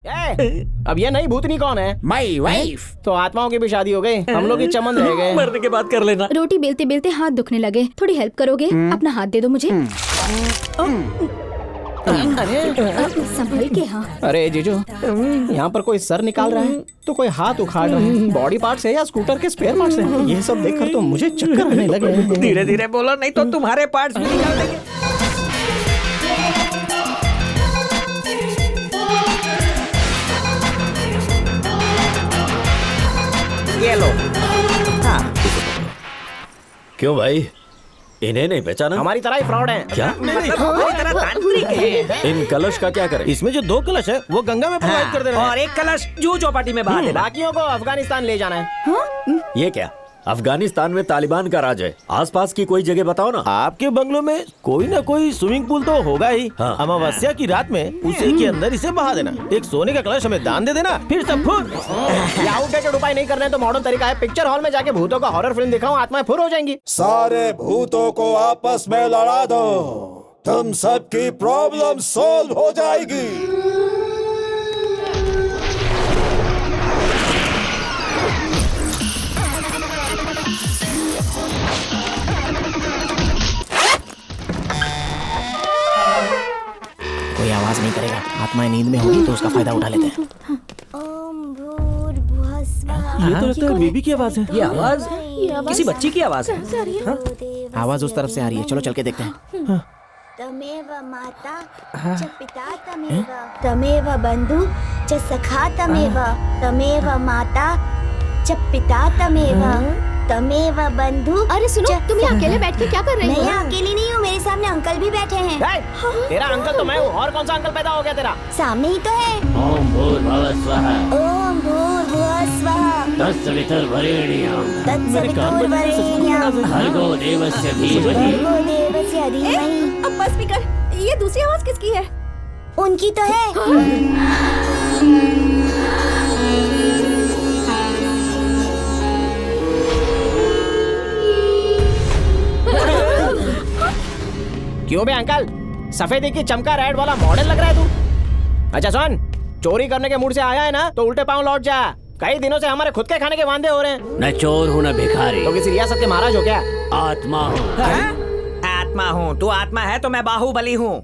अब ये नई भूतनी कौन है? My wife. तो आत्माओं की भी शादी हो गई, हम लोग की चमन रह गए। मरने के बाद कर लेना। रोटी बेलते बेलते हाथ दुखने लगे, थोड़ी हेल्प करोगे? अपना हाथ दे दो मुझे। संभल के। हाँ। अरे जीजू, यहाँ पर कोई सर निकाल रहा है तो कोई हाथ उखाड़ रहा है। बॉडी पार्ट्स है या स्कूटर के स्पेयर पार्ट्स हैं? ये सब देखकर तो मुझे चक्कर आने लगे। धीरे धीरे बोलो, नहीं तो तुम्हारे पार्ट्स भी निकाल देंगे। ये लो। हाँ। क्यों भाई, इन्हें नहीं पहचाना? हमारी तरह ही फ्रॉड है क्या? मतलब हमारी तरह तांत्रिक है। इन कलश का क्या करें? इसमें जो 2 कलश है वो गंगा में प्रोवाइड कर दे रहे हैं। और एक कलश जूह चौपाटी में बहा देना। बाकियों को अफगानिस्तान ले जाना है। ये क्या? अफगानिस्तान में तालिबान का राज है। आसपास की कोई जगह बताओ ना। आपके बंगलों में कोई ना कोई स्विमिंग पूल तो होगा ही। हाँ। अमावस्या की रात में उसी के अंदर इसे बहा देना। एक सोने का कलश हमें दान दे देना, फिर सब फुर। ये आउटडेटेड उपाय नहीं करना है तो मॉडर्न तरीका है। पिक्चर हॉल में जाके भूतों का हॉरर फिल्म दिखाओ, आत्माएं फुर हो जाएंगी। सारे भूतों को आपस में लड़ा दो, तुम सबकी प्रॉब्लम सॉल्व हो जाएगी। कोई आवाज नहीं करेगा, आत्माएं नींद में होगी तो उसका फायदा उठा लेते हैं। ये तो लगता है बेबी की आवाज है। ये आवाज किसी बच्ची की आवाज है। आवाज उस तरफ से आ रही है, चलो चल के देखते हैं। तमेव माता च पिता तमेव बंधु च सखा तमेव माता च पिता तमेव बंधु। अरे सुनो, तुम यहाँ अकेले बैठ के क्या कर रही मैं हो? यहाँ अकेली नहीं हूँ, मेरे सामने अंकल भी बैठे हैं। तेरा अंकल तो मैं हूँ, और कौन सा अंकल पैदा हो गया तेरा? सामने ही तो है। ओम भूर्भुवः स्वः ओम भूर्भुवः स्वः तत्सवितुर्वरेण्यं तत्सवितुर्वरेण्यं भर्गो देवस्य धीमहि। भर्गो देवस्य धीमहि। अब बस भी कर, ये दूसरी आवाज किसकी है? उनकी तो है। क्यों बे अंकल, सफेदी की चमका रेड वाला मॉडल लग रहा है तू। अच्छा सुन, चोरी करने के मूड से आया है ना तो उल्टे पांव लौट जा। कई दिनों से हमारे खुद के खाने के वांदे हो रहे हैं। न चोर हूँ न भिखारी, तो किसी रियासत के महाराज हो क्या? आत्मा हूँ। आत्मा हूँ, तू आत्मा है तो मैं बाहुबली हूँ।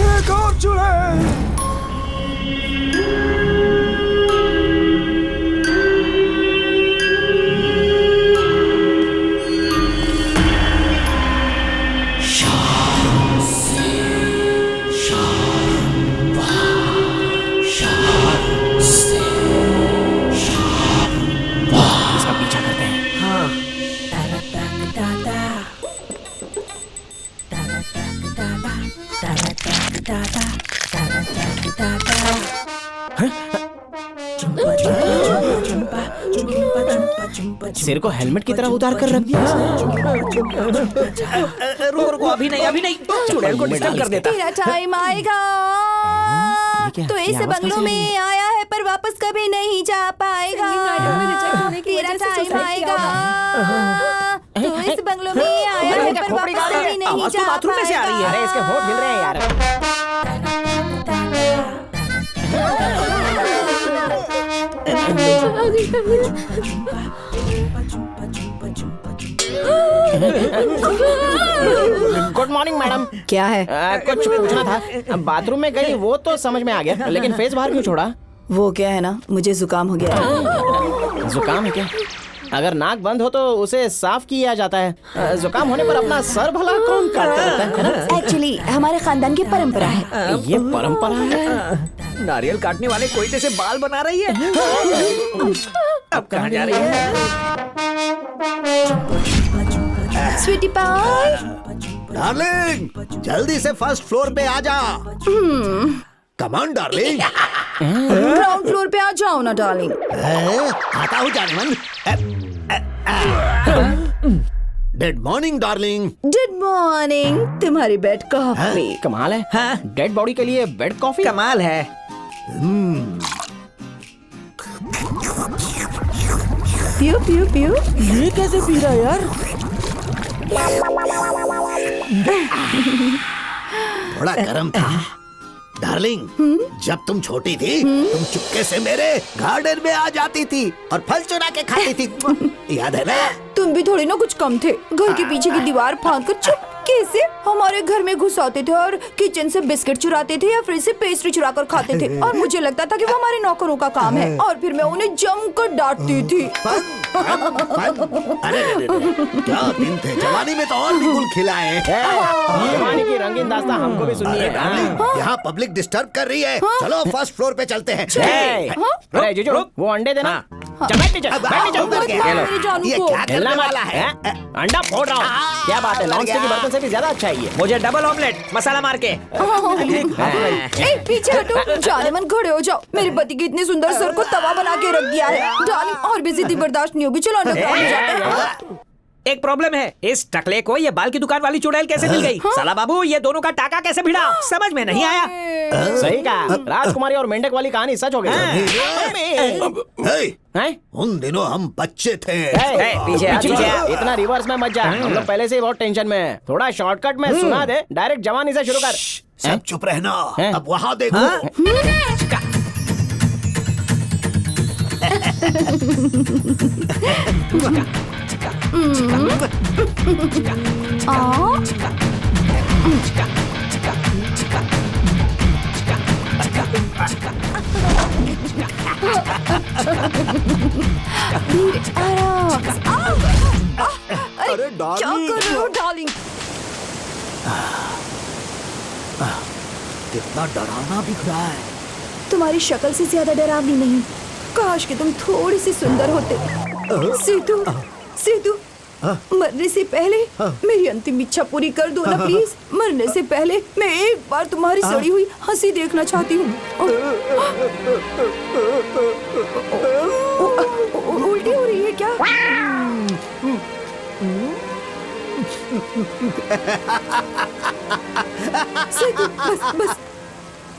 एक और चुड़ैल। इसका पीछा करते हैं। सिर को हेलमेट की तरह उतार कर रख दिया। रुको रुको, अभी नहीं अभी नहीं, चुड़ैल को डिस्टर्ब कर देता। तेरा टाइम आएगा। तो इस बंगलों में आया है पर वापस कभी नहीं जा पाएगा। तेरा टाइम आएगा। तो इस बंगलों में आया है पर वापस कभी नहीं आवाज तो जा बाथरूम में से आ रही है। अरे इसके होठ हिल रहे हैं यार। Good morning madam. क्या है? कुछ पूछना था। बाथरूम में गई वो तो समझ में आ गया, लेकिन फेस बाहर क्यों छोड़ा? वो क्या है ना, मुझे जुकाम हो गया है। जुकाम है क्या? अगर नाक बंद हो तो उसे साफ किया जाता है। जुकाम होने पर अपना सर भला कौन काटता रहता है ना? एक्चुअली हमारे खानदान की परंपरा है। ये परंपरा है। नारियल काटने वाले कोयते से बाल बना रही है। अब कहाँ जा रही है? स्वीटी पाई, डार्लिंग जल्दी से फर्स्ट फ्लोर पे आ जा। Come on darling. Ground floor पे आ जाओ ना डार्लिंग। आता हूँ जानमन। Dead morning darling. Good morning. तुम्हारी बेड कॉफी। कमाल है। डेड बॉडी के लिए बेड कॉफी। कमाल है। पियो पियो पियो। ये कैसे पी रहा है यार? थोड़ा गर्म था। डार्लिंग, जब तुम छोटी थी तुम चुपके से मेरे गार्डन में आ जाती थी और फल चुरा के खाती थी, याद है ना? तुम भी थोड़ी ना कुछ कम थे। घर के पीछे की दीवार फांद कर चुपके से हमारे घर में घुस आते थे और किचन से बिस्किट चुराते थे या फ्रिज से पेस्ट्री चुरा कर खाते थे और मुझे लगता था कि वो हमारे नौकरों का काम है और फिर मैं उन्हें जमकर डांटती थी। अरे क्या दिन थे, जवानी में तो और भी गुल खिलाए। जवानी की रंगीन दास्तां हमको भी सुननी है। यहाँ पब्लिक डिस्टर्ब कर रही है। चलो फर्स्ट फ्लोर पे चलते हैं। अरे जीजू, वो अंडे देना। चल बैठ नीचे, बैठ नीचे। मेरे जानू ये को। क्या करने हिलना मत। वाला है? अंडा फोड़ रहा हूँ। क्या बात है, नॉन स्टिक के बर्तन से भी ज्यादा अच्छा है ये। मुझे डबल ऑमलेट मसाला मार के। ए, पीछे हटो। जाने मन खड़े हो जाओ। मेरे पति के इतने सुंदर सर को तवा बना के रख दिया है। डार्लिंग, और भी जिद्दी बर्दाश्त नहीं होगी। चलो अंडरग्राउंड जाते हैं। एक प्रॉब्लम है, इस टकले को ये बाल की दुकान वाली चुड़ैल कैसे मिल गई? साला बाबू, ये दोनों का टाका कैसे भिड़ा? समझ में नहीं आया। सही कहा, राजकुमारी और मेंढक वाली कहानी सच हो गई। हैं? उन दिनों हम बच्चे थे। पीछे आ, पीछे आ। इतना रिवर्स में मत जा, हम लोग पहले से ही बहुत टेंशन में हैं। थोड़ा शॉर्टकट में सुना दे, डायरेक्ट जवानी से शुरू कर। सब चुप रहना। हैं? अब वहाँ देखो। अरे क्या कर रहे हो डार्लिंग? कितना डरावना दिख रहा है। तुम्हारी शक्ल से ज्यादा डरावनी नहीं। काश कि तुम थोड़ी सी सुंदर होते। सीतू, सीतू, मरने से पहले मेरी अंतिम इच्छा पूरी कर दो ना प्लीज। मरने से पहले मैं एक बार तुम्हारी सड़ी हुई हंसी देखना चाहती हूँ। उल्टी हो रही है क्या? सीतू, बस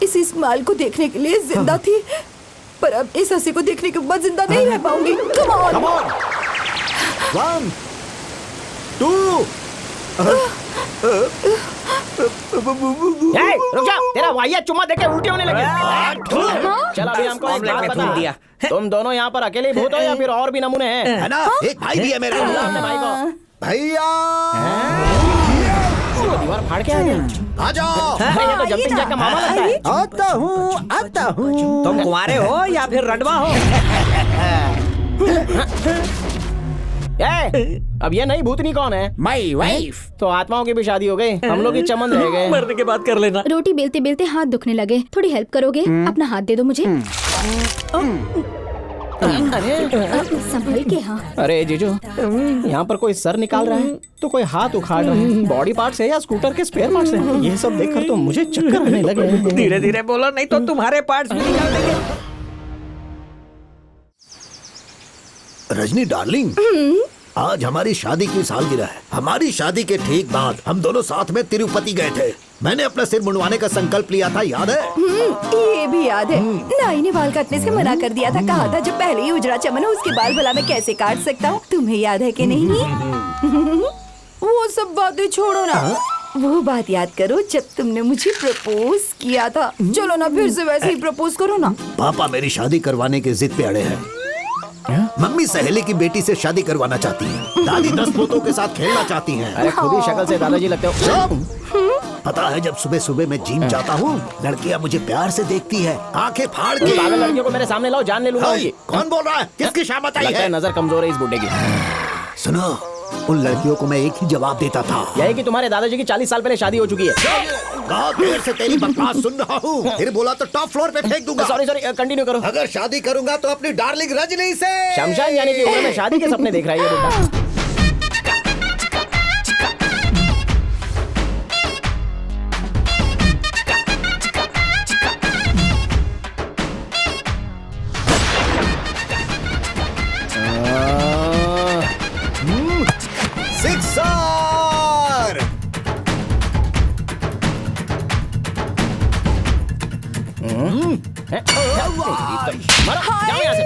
इस स्माइल को देखने के लिए जिंदा थी, पर अब इस हंसी को देखने के बाद जिंदा नहीं रह पाऊंगी। Come on! 1, 2। रुक जा, तेरा वाहिया चुम्मा देके उल्टी होने लगी। चल अभी हमको एक बात बता, तुम दोनों यहाँ पर अकेले भूत हो या फिर और भी नमूने हैं? है ना? एक भाई भी है मेरा। अपने भाई को भैया दीवार फाड़ के आ गया। आ जाओ। अरे ये तो जंपिंग जैक का मामा लगता है। आता हूँ। तुम कुंवारे हो या फिर रडवा हो? अब ये नई भूतनी कौन है? My wife. तो आत्माओं की भी शादी हो गई, हम लोग की चमन रह गए। मरने के बाद कर लेना। रोटी बेलते बेलते हाथ दुखने लगे, थोड़ी हेल्प करोगे? अपना हाथ दे दो मुझे। संभल के। हाँ, अरे जीजू, यहाँ पर कोई सर निकाल रहा है तो कोई हाथ उखाड़ रहा है। बॉडी पार्ट है या स्कूटर के स्पेयर पार्ट है? ये सब देखकर तो मुझे चक्कर आने लगे। धीरे धीरे बोलो, नहीं तो तुम्हारे पार्ट्स भी निकाल देंगे। रजनी डार्लिंग, आज हमारी शादी की सालगिरह है। हमारी शादी के ठीक बाद हम दोनों साथ में तिरुपति गए थे। मैंने अपना सिर मुंडवाने का संकल्प लिया था, याद है? ये भी याद है। नाई ने बाल काटने से मना कर दिया था। कहा था जब पहले ही उजड़ा चमन हो उसके बाल भला मैं कैसे काट सकता हूँ। तुम्हें याद है कि नहीं? वो सब बातें छोड़ो ना, वो बात याद करो जब तुमने मुझे प्रपोज किया था। चलो ना फिर से वैसे ही प्रपोज करो ना। पापा मेरी शादी करवाने के जिद पे अड़े हैं। मम्मी सहेली की बेटी से शादी करवाना चाहती है। दादी 10 पोतों के साथ खेलना चाहती हैं। अरे खुद ही शक्ल से दादाजी लगते हो। पता है, जब सुबह सुबह मैं जिम जाता हूँ लड़कियाँ मुझे प्यार से देखती है, आंखें फाड़ के। पागल लड़कियों को मेरे सामने लाओ, जान ले लूंगा हाय, उनकी। कौन बोल रहा है? किसकी शामत आई लगता है है? नजर कमजोर है इस बुड्ढे की। सुनो, उन लड़कियों को मैं एक ही जवाब देता था, यही कि तुम्हारे दादाजी की 40 साल पहले शादी हो चुकी है। बहुत देर से तेरी बकवास सुन रहा हूँ। फिर बोला तो टॉप फ्लोर पे फेंक दूंगा। सॉरी कंटिन्यू करो। अगर शादी करूंगा तो अपनी डार्लिंग रजनी से। शमशान जाने की उम्र में शादी के सपने देख रहा है ये बुड्ढा। सिक्सर। मारो, जाओ यहाँ से।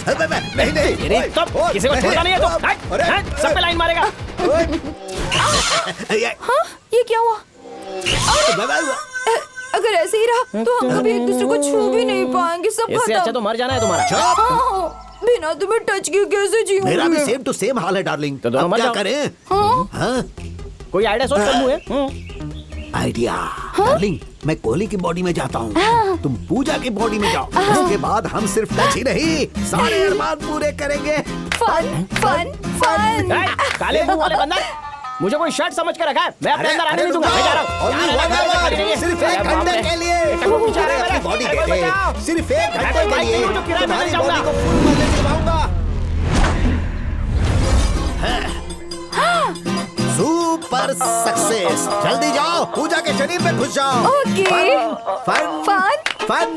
नहीं नहीं तेरी तो किसी को छोड़ता नहीं है तो हट, सब पे लाइन मारेगा। हाँ, ये क्या हुआ? अगर ऐसे ही रहा तो हम कभी एक दूसरे को छू भी नहीं पाएंगे। सब इससे अच्छा खत्म। तो मर जाना है तुम्हारा। हाँ, बिना तुम्हें टच किए कैसे जीऊंगी? मेरा भी सेम टू सेम हाल है डार्लिंग। तो दोनों अब मर क्या जाओ। करें? हाँ? हाँ? कोई आइडिया सोच कर है? आइडिया डार्लिंग, मैं कोहली की बॉडी में जाता हूँ, तुम पूजा की बॉडी में जाओ। उसके बाद हम सिर्फ टच ही नहीं, सारे अरमान पूरे करेंगे। Fun fun fun. काले मुंह वाले बंदर, मुझे कोई शर्ट समझ के रखा है। मैं अपने अंदर आने नहीं दूंगा। मैं जा रहा हूँ। सिर्फ एक घंटे के लिए अरे अपनी बॉडी दे दे। सिर्फ एक घंटे के लिए तुम्हारी बॉडी को फुल मजे दिलवाऊंगा। Super success. जल्दी जाओ, पूजा के शरीर में घुस जाओ। ओके। Fun fun fun.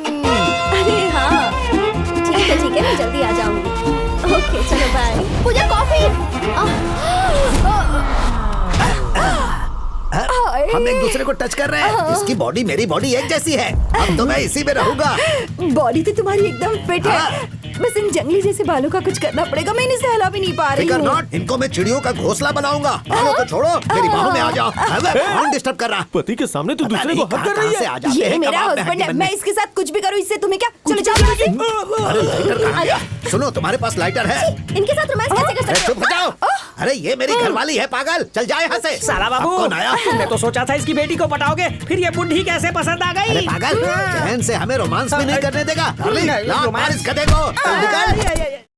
अरे हाँ ठीक है मैं जल्दी आ जाऊंगी। ओके चलो बाय। पूजा कॉफी। हम एक दूसरे को टच कर रहे हैं। इसकी बॉडी मेरी बॉडी एक जैसी है। अब तो मैं इसी में रहूंगा। बॉडी तो तुम्हारी एकदम फिट है। बस इन जंगली जैसे बालों का कुछ करना पड़ेगा। मैं इन्हें सहला भी नहीं पा रही फिकर हूँ। नॉट, इनको मैं चिड़ियों का घोंसला बनाऊंगा। बालों को छोड़ो, मेरी बाहों में आ जाओ। कौन डिस्टर्ब कर रहा? पति के सामने तू दूसरे को हक कर रही है। ये मेरा हस्बैंड है। मैं इसके साथ कुछ भी करूँ, इससे तुम्हें क्या? चलो जाओ यहाँ से। अरे लाइटर कहाँ गया? सुनो, तुम्हारे पास लाइटर है? इनके साथ रोमांस कैसे कर अरे सकते चुप हो जाओ। अरे ये मेरी घरवाली है पागल। चल जाए यहाँ से। साला बाबू, कौन आया? मैं तो सोचा था इसकी बेटी को पटाओगे, फिर ये बुढ़ी कैसे पसंद आ अरे गई? पागल, चैन से हमें रोमांस भी नहीं करने देगा। डार्लिंग, लाओ मार इस गधे को। चल निकल।